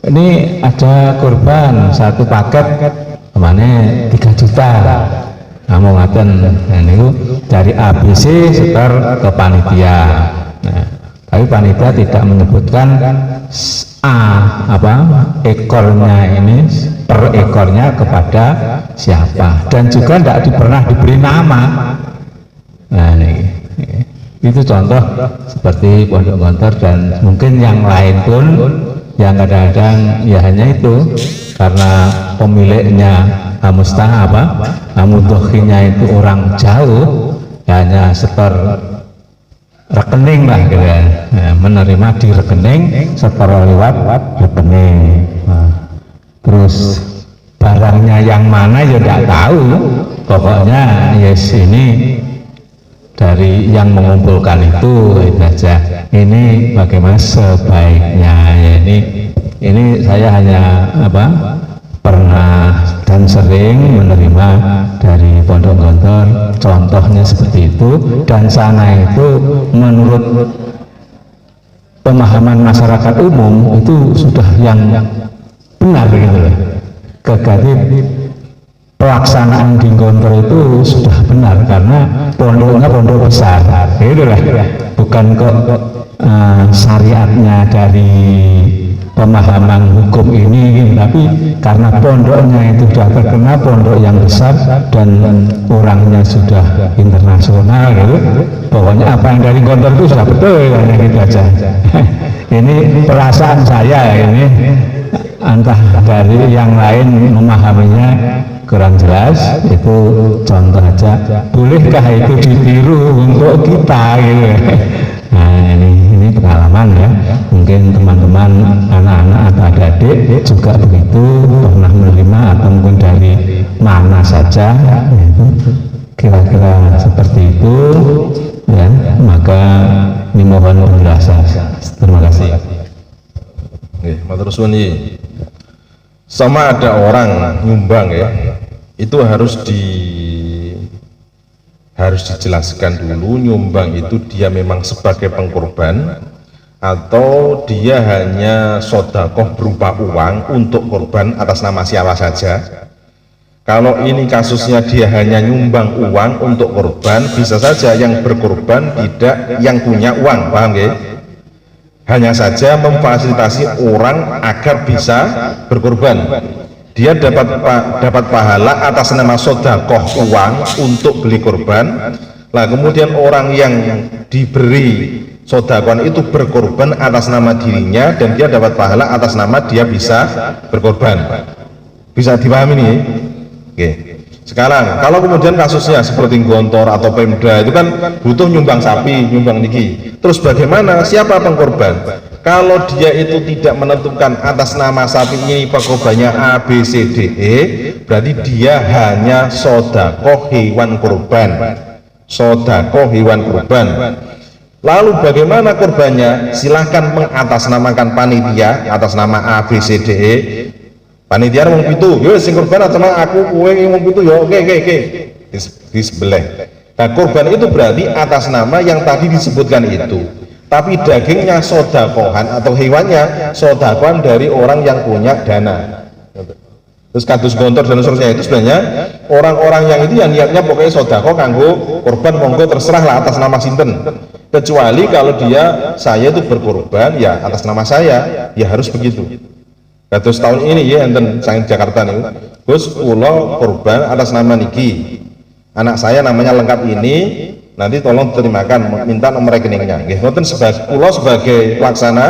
ini ada kurban satu paket, kemana 3 juta, namun ngaten, nah ini dari ABC setor ke panitia, nah, tapi panitia tidak menyebutkan ekornya ini per ekornya kepada siapa, dan juga tidak pernah diberi nama. Nah ini itu contoh seperti Pondok Gontor dan mungkin yang lain pun yang kadang-kadang ya hanya itu karena pemiliknya mudhohinya itu orang jauh, hanya setor rekening lah gitu ya. Nah, menerima di rekening setor lewat rekening. Nah, terus barangnya yang mana ya tidak tahu, pokoknya yes ini dari yang mengumpulkan itu saja. Ini bagaimana sebaiknya ya, ini saya hanya pernah dan sering menerima dari Pondok Gontor contohnya seperti itu, dan sana itu menurut pemahaman masyarakat umum itu sudah yang benar gitu loh. Pelaksanaan di Gontor itu sudah benar karena pondoknya pondok besar, itulah bukan kok syariatnya dari pemahaman hukum ini, tapi karena pondoknya itu sudah terkenal pondok yang besar dan orangnya sudah internasional gitu. Pokoknya apa yang dari Gontor itu sudah betul, hanya gitu aja. Ini perasaan saya ini, entah dari yang lain memahaminya kurang jelas, itu contoh aja. Bolehkah itu ditiru untuk kita gitu? Nah ini pengalaman ya, mungkin teman-teman anak-anak atau adik-adik juga begitu pernah menerima atau mungkin dari mana saja kira-kira seperti itu ya, maka ini mohon penjelasan. Terima kasih. Matur suwun. Sama ada orang nyumbang ya, itu harus dijelaskan dulu nyumbang itu dia memang sebagai pengkorban atau dia hanya sodakoh berupa uang untuk korban atas nama siapa saja. Kalau ini kasusnya dia hanya nyumbang uang untuk korban, bisa saja yang berkorban tidak yang punya uang, paham ya? Hanya saja memfasilitasi orang agar bisa berkorban. Dia dapat pahala atas nama sodakoh uang untuk beli korban. Lah kemudian orang yang diberi sodakoh itu berkorban atas nama dirinya dan dia dapat pahala atas nama dia bisa berkorban. Bisa dipahami nih? Oke. Sekarang kalau kemudian kasusnya seperti Gontor atau Pemda itu kan butuh nyumbang sapi, nyumbang niki. Terus bagaimana? Siapa pengkorban? Kalau dia itu tidak menentukan atas nama sapi ini pengkorbannya A, B, C, D, E, berarti dia hanya sodakoh hewan kurban. Sodakoh hewan kurban. Lalu bagaimana korbannya? Silahkan mengatasnamakan panitia atas nama A, B, C, D, E. Panitia mau pitu, yo sing korban atau aku kue mau pitu yo, oke disembelih. Nah korban itu berarti atas nama yang tadi disebutkan itu, tapi dagingnya sodakohan atau hewannya sodakohan dari orang yang punya dana. Terus kados Gontor dan seterusnya itu sebenarnya orang-orang yang itu yang niatnya pokoknya sodakoh kanggo korban monggo terserah lah atas nama sinten. Kecuali kalau saya itu berkorban ya atas nama saya, ya harus begitu. Kados tahun ini ya enten sang Jakarta nih, Gus kula korban atas nama niki. Anak saya namanya lengkap ini, nanti tolong terimakan, minta nomor rekeningnya. Nggih, ngoten kula sebagai pelaksana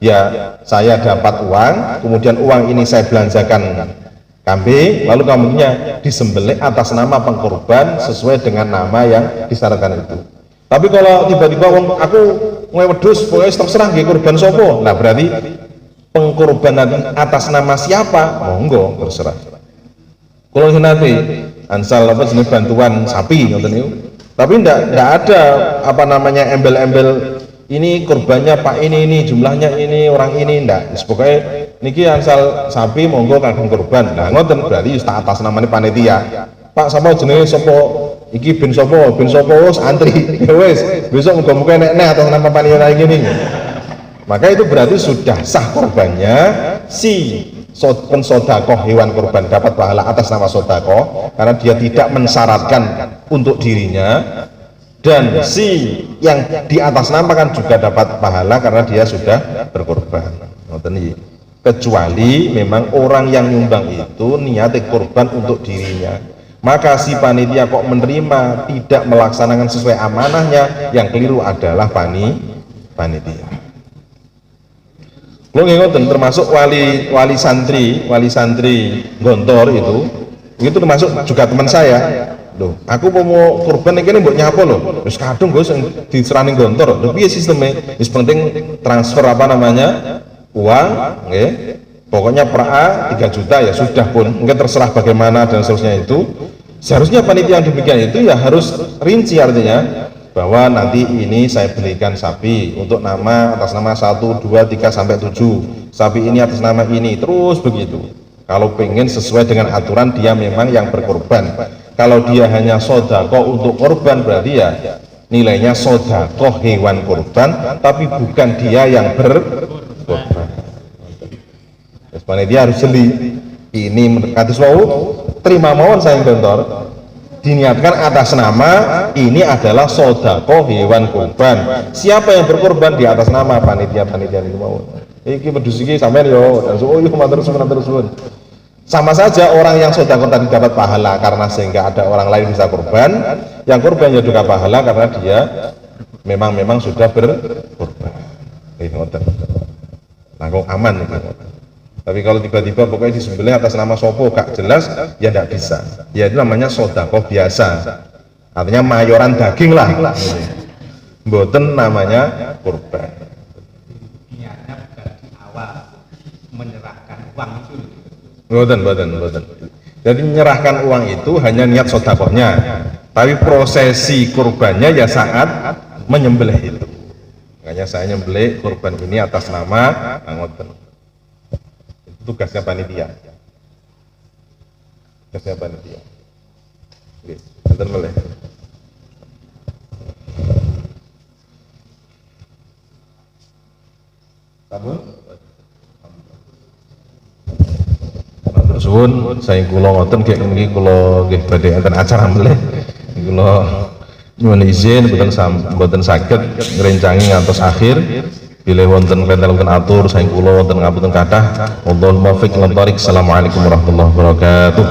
ya saya dapat uang, kemudian uang ini saya belanjakan kambing, lalu kambingnya disembelih atas nama pengkorban sesuai dengan nama yang disyaratkan itu. Tapi kalau tiba-tiba aku ngewedus pokoknya terserah nggih korban sopo, nah berarti pengkorbanan atas nama siapa? Monggo terserah. Kalau nanti ansal apa jenis bantuan sapi ngoten niku. Tapi ndak ada apa namanya embel-embel ini korbannya Pak ini jumlahnya ini orang ini ndak. Pokoknya niki ansal sapi monggo kagem korban. Nah ngoten berarti tak atas namanya panitia. Pak sapa jenenge sapa iki bin sapa wis antri. Ya wis besok muga-muga nek atas nama panitia ini. Maka itu berarti sudah sah korbannya. Si pensodakoh hewan korban dapat pahala atas nama sodakoh karena dia tidak mensyaratkan untuk dirinya, dan si yang di atas nama kan juga dapat pahala karena dia sudah berkorban. Kecuali memang orang yang nyumbang itu niat korban untuk dirinya, maka si panitia kok menerima tidak melaksanakan sesuai amanahnya, yang keliru adalah panitia. Lo ngoten termasuk wali santri Gontor itu termasuk juga teman saya. Loh, aku mau korban ini buat nyapa loh. Terus kadung gue diserani Gontor. Loh, piye sistemnya? Wis penting transfer apa namanya uang, nggih. Pokoknya per A 3 juta ya sudah pun. Mungkin terserah bagaimana dan seterusnya itu. Seharusnya panitia yang demikian itu ya harus rinci, artinya bahwa nanti ini saya belikan sapi untuk atas nama 1, 2, 3 sampai 7, sapi ini atas nama ini, terus begitu. Kalau pengen sesuai dengan aturan dia memang yang berkorban. Kalau dia hanya sodakoh untuk korban berarti ya nilainya sodakoh hewan korban, tapi bukan dia yang berkorban. Panitia harus jeli. Ini kados wau terima mawon saya Gontor. Diniatkan atas nama ini adalah sodakoh hewan kurban. Siapa yang berkorban di atas nama panitia itu mau. Iki pedus iki sampean yo dan oh yo matur suwun. Sama saja orang yang sodakoh tadi dapat pahala karena sehingga ada orang lain bisa korban, yang korban ya juga pahala karena dia memang sudah berkorban. Ngoten. Langkung aman iki. Tapi kalau tiba-tiba pokoknya disembelih atas nama sopo gak jelas, ya tidak bisa. Ya itu namanya sodakoh biasa. Artinya mayoran daging lah. Mboten namanya kurban. Niatnya bukan di awal menyerahkan uang itu. Mboten. Jadi menyerahkan uang itu hanya niat sodakohnya. Tapi prosesi kurbannya ya saat menyembelih itu. Makanya saya nyembelih kurban ini atas nama ngoten. Tugasnya panitia. Oke, bentar boleh. Matur suwun, saya kula ngoten nggih kula nggih badhe enten acara melih. Kula nyuwun izin mboten saged ngrencangi ngantos akhir. Bilih wonten pentel atur saya kula wonten ngapunten kathah. Wallahul muwaffiq ila thoriq. Assalamualaikum warahmatullahi wabarakatuh.